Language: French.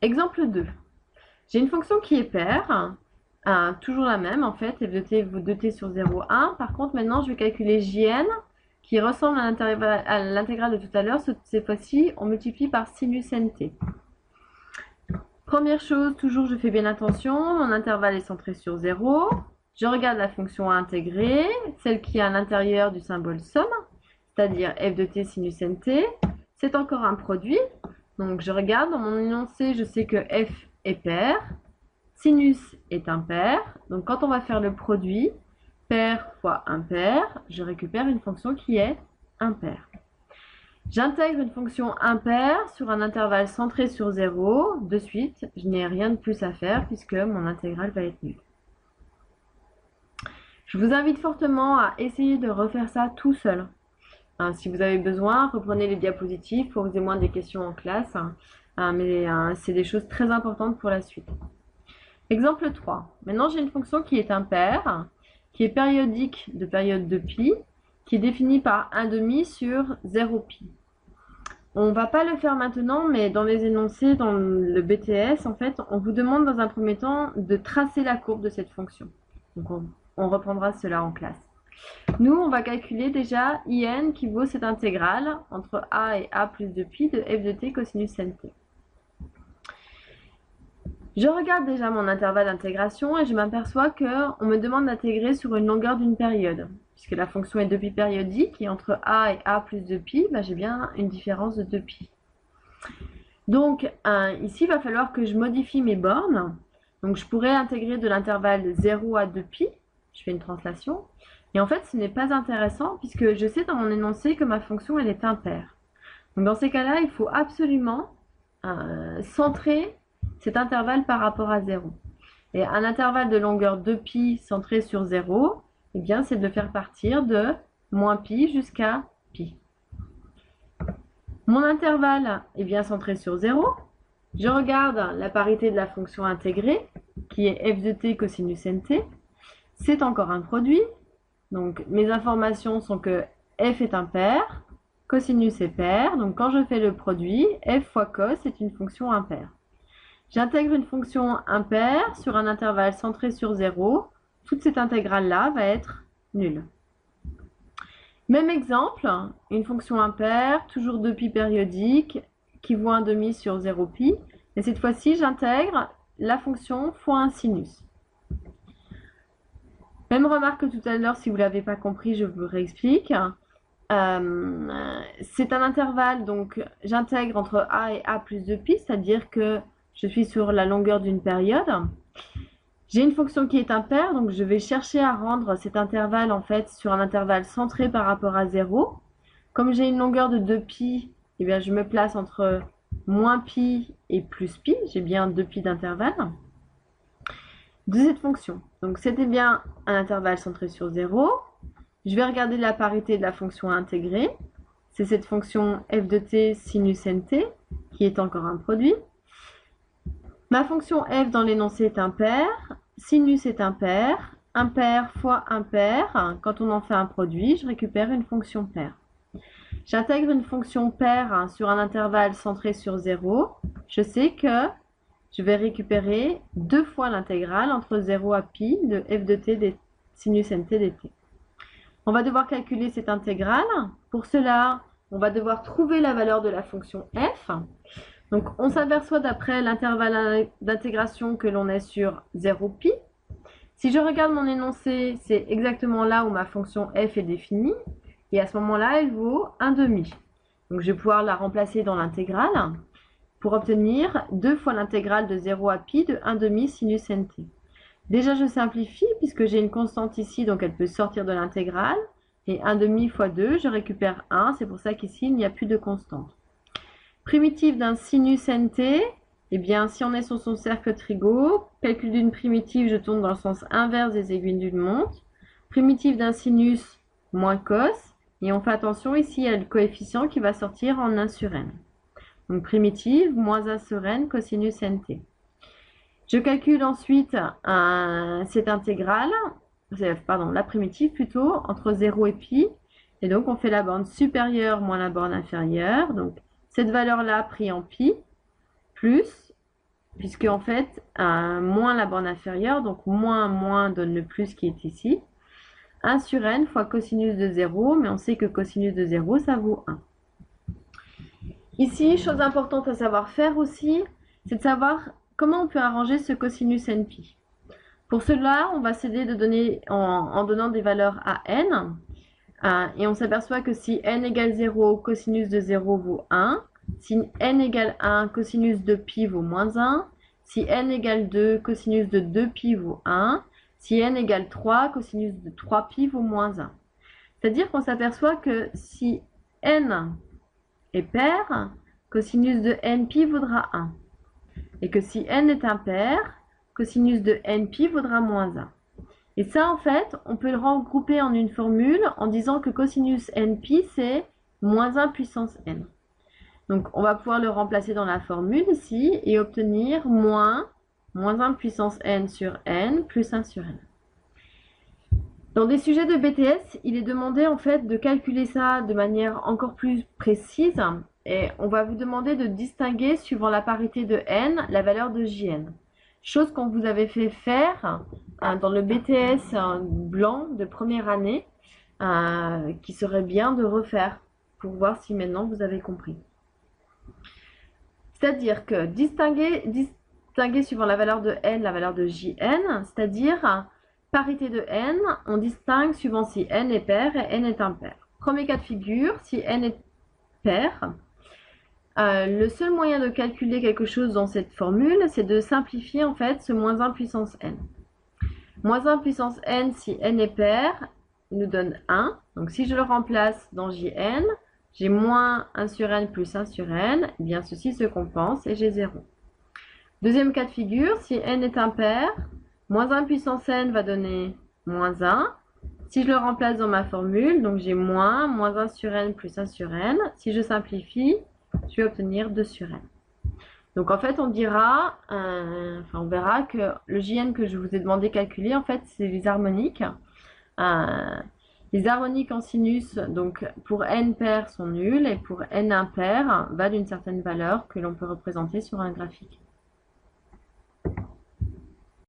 Exemple 2. J'ai une fonction qui est paire, toujours la même en fait, f de t vaut 2t sur 0, 1. Par contre, maintenant, je vais calculer jn qui ressemble à l'intégrale de tout à l'heure. Cette fois-ci, on multiplie par sinus nt. Première chose, toujours je fais bien attention, mon intervalle est centré sur 0. Je regarde la fonction à intégrer, celle qui est à l'intérieur du symbole somme, c'est-à-dire f de t sinus nt. C'est encore un produit. Donc je regarde dans mon énoncé, je sais que f est pair, sinus est impair. Donc quand on va faire le produit, pair fois impair, je récupère une fonction qui est impaire. J'intègre une fonction impaire sur un intervalle centré sur 0. De suite, je n'ai rien de plus à faire puisque mon intégrale va être nulle. Je vous invite fortement à essayer de refaire ça tout seul. Si vous avez besoin, reprenez les diapositives, posez-moi des questions en classe, mais c'est des choses très importantes pour la suite. Exemple 3. Maintenant, j'ai une fonction qui est impaire, qui est périodique de période de pi, qui est définie par 1/2 sur 0pi. On ne va pas le faire maintenant, mais dans les énoncés, dans le BTS, en fait, on vous demande dans un premier temps de tracer la courbe de cette fonction. Donc on reprendra cela en classe. Nous, on va calculer déjà in qui vaut cette intégrale entre a et a plus 2pi de f de t cosinus nt. Je regarde déjà mon intervalle d'intégration et je m'aperçois qu'on me demande d'intégrer sur une longueur d'une période. Puisque la fonction est 2pi périodique et entre a et a plus 2pi, j'ai bien une différence de 2pi. Donc ici, il va falloir que je modifie mes bornes. Donc je pourrais intégrer de l'intervalle de 0 à 2pi. Je fais une translation. Et en fait, ce n'est pas intéressant puisque je sais dans mon énoncé que ma fonction, elle est impaire. Donc dans ces cas-là, il faut absolument centrer cet intervalle par rapport à 0. Et un intervalle de longueur 2pi centré sur 0, eh bien, c'est de faire partir de moins pi jusqu'à pi. Mon intervalle est bien centré sur 0. Je regarde la parité de la fonction intégrée, qui est f de t cosinus nt. C'est encore un produit. Donc, mes informations sont que f est impair, cosinus est pair. Donc, quand je fais le produit, f fois cos est une fonction impaire. J'intègre une fonction impaire sur un intervalle centré sur 0. Toute cette intégrale-là va être nulle. Même exemple, une fonction impaire, toujours 2pi périodique, qui vaut 1/2 sur 0pi. Et cette fois-ci, j'intègre la fonction fois un sinus. Même remarque que tout à l'heure, si vous ne l'avez pas compris, je vous réexplique. C'est un intervalle, donc j'intègre entre a et a plus 2pi, c'est-à-dire que je suis sur la longueur d'une période. J'ai une fonction qui est impaire, donc je vais chercher à rendre cet intervalle en fait sur un intervalle centré par rapport à 0. Comme j'ai une longueur de 2pi, eh bien, je me place entre moins pi et plus pi. J'ai bien 2pi d'intervalle de cette fonction. Donc c'était bien un intervalle centré sur 0. Je vais regarder la parité de la fonction intégrée. C'est cette fonction f de t sinus nt qui est encore un produit. Ma fonction f dans l'énoncé est impaire, sinus est impair, impair fois impair. Quand on en fait un produit, je récupère une fonction paire. J'intègre une fonction paire sur un intervalle centré sur 0. Je sais que je vais récupérer 2 fois l'intégrale entre 0 à pi de f de t des sinus nt dt. On va devoir calculer cette intégrale. Pour cela, on va devoir trouver la valeur de la fonction f. Donc, on s'aperçoit d'après l'intervalle d'intégration que l'on est sur 0pi. Si je regarde mon énoncé, c'est exactement là où ma fonction f est définie. Et à ce moment-là, elle vaut 1/2. Donc, je vais pouvoir la remplacer dans l'intégrale pour obtenir 2 fois l'intégrale de 0 à pi de 1/2 sinus nt. Déjà, je simplifie puisque j'ai une constante ici, donc elle peut sortir de l'intégrale. Et 1/2 fois 2, je récupère 1. C'est pour ça qu'ici, il n'y a plus de constante. Primitive d'un sinus nt, eh bien, si on est sur son cercle trigo, calcul d'une primitive, je tourne dans le sens inverse des aiguilles d'une montre. Primitive d'un sinus, moins cos. Et on fait attention, ici, il y a le coefficient qui va sortir en 1 sur n. Donc, primitive, moins 1 sur n, cosinus nt. Je calcule ensuite cette intégrale, pardon, la primitive plutôt, entre 0 et pi. Et donc, on fait la borne supérieure moins la borne inférieure. Donc, cette valeur-là prise en pi, plus puisque en fait, moins la borne inférieure, donc moins donne le plus qui est ici. 1 sur n fois cosinus de 0, mais on sait que cosinus de 0, ça vaut 1. Ici, chose importante à savoir faire aussi, c'est de savoir comment on peut arranger ce cosinus nπ. Pour cela, on va s'aider de donner en donnant des valeurs à n. Et on s'aperçoit que si n égale 0, cosinus de 0 vaut 1. Si n égale 1, cosinus de π vaut moins 1. Si n égale 2, cosinus de 2π vaut 1. Si n égale 3, cosinus de 3π vaut moins 1. C'est-à-dire qu'on s'aperçoit que si n est pair, cosinus de nπ vaudra 1. Et que si n est impair, cosinus de nπ vaudra moins 1. Et ça, en fait, on peut le regrouper en une formule en disant que cosinus nπ, c'est moins 1 puissance n. Donc, on va pouvoir le remplacer dans la formule ici et obtenir moins 1 puissance n sur n plus 1 sur n. Dans des sujets de BTS, il est demandé en fait de calculer ça de manière encore plus précise et on va vous demander de distinguer suivant la parité de n la valeur de Jn. Chose qu'on vous avait fait faire dans le BTS blanc de première année, qui serait bien de refaire pour voir si maintenant vous avez compris. C'est-à-dire que distinguer suivant la valeur de n la valeur de Jn, c'est-à-dire parité de n, on distingue suivant si n est pair et n est impair. Premier cas de figure, si n est pair, le seul moyen de calculer quelque chose dans cette formule, c'est de simplifier en fait ce moins 1 puissance n. Moins 1 puissance n, si n est pair, nous donne 1. Donc si je le remplace dans Jn, j'ai moins 1 sur n plus 1 sur n, eh bien ceci se compense et j'ai 0. Deuxième cas de figure, si n est impair, moins 1 puissance n va donner moins 1. Si je le remplace dans ma formule, donc j'ai moins 1 sur n plus 1 sur n. Si je simplifie, je vais obtenir 2 sur n. Donc en fait, on dira, on verra que le Jn que je vous ai demandé de calculer, en fait, c'est les harmoniques. Les harmoniques en sinus, donc pour n pair sont nuls et pour n impair, valent une certaine valeur que l'on peut représenter sur un graphique.